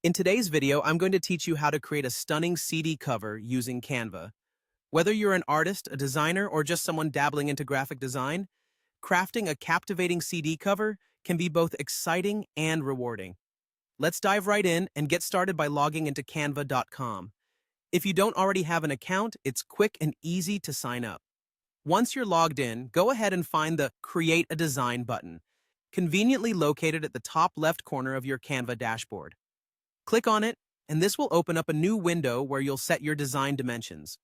In today's video, I'm going to teach you how to create a stunning CD cover using Canva. Whether you're an artist, a designer, or just someone dabbling into graphic design, crafting a captivating CD cover can be both exciting and rewarding. Let's dive right in and get started by logging into canva.com. If you don't already have an account, it's quick and easy to sign up. Once you're logged in, go ahead and find the Create a Design button, conveniently located at the top left corner of your Canva dashboard. Click on it, and this will open up a new window where you'll set your design dimensions.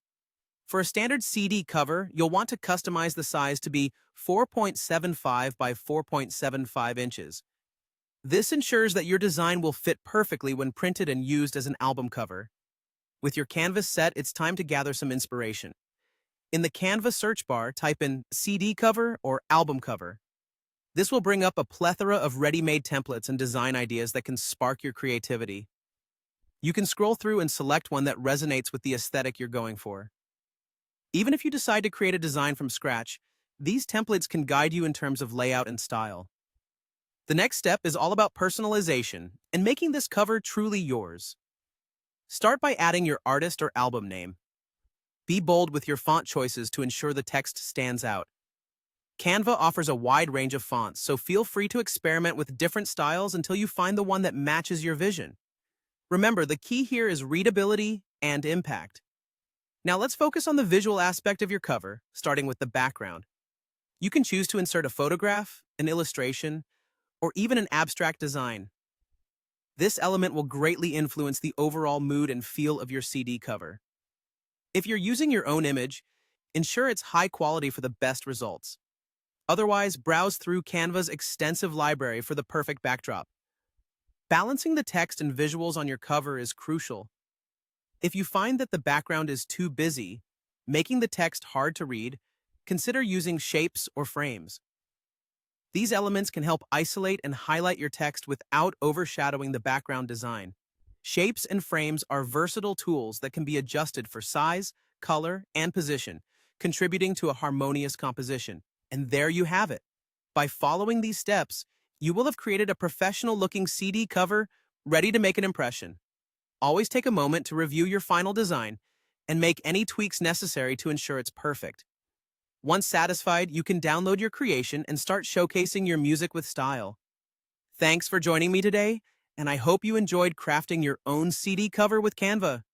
For a standard CD cover, you'll want to customize the size to be 4.75 by 4.75 inches. This ensures that your design will fit perfectly when printed and used as an album cover. With your canvas set, it's time to gather some inspiration. In the Canva search bar, type in CD cover or album cover. This will bring up a plethora of ready-made templates and design ideas that can spark your creativity. You can scroll through and select one that resonates with the aesthetic you're going for. Even if you decide to create a design from scratch, these templates can guide you in terms of layout and style. The next step is all about personalization and making this cover truly yours. Start by adding your artist or album name. Be bold with your font choices to ensure the text stands out. Canva offers a wide range of fonts, so feel free to experiment with different styles until you find the one that matches your vision. Remember, the key here is readability and impact. Now let's focus on the visual aspect of your cover, starting with the background. You can choose to insert a photograph, an illustration, or even an abstract design. This element will greatly influence the overall mood and feel of your CD cover. If you're using your own image, ensure it's high quality for the best results. Otherwise, browse through Canva's extensive library for the perfect backdrop. Balancing the text and visuals on your cover is crucial. If you find that the background is too busy, making the text hard to read, consider using shapes or frames. These elements can help isolate and highlight your text without overshadowing the background design. Shapes and frames are versatile tools that can be adjusted for size, color, and position, contributing to a harmonious composition. And there you have it. By following these steps, you will have created a professional-looking CD cover ready to make an impression. Always take a moment to review your final design and make any tweaks necessary to ensure it's perfect. Once satisfied, you can download your creation and start showcasing your music with style. Thanks for joining me today, and I hope you enjoyed crafting your own CD cover with Canva.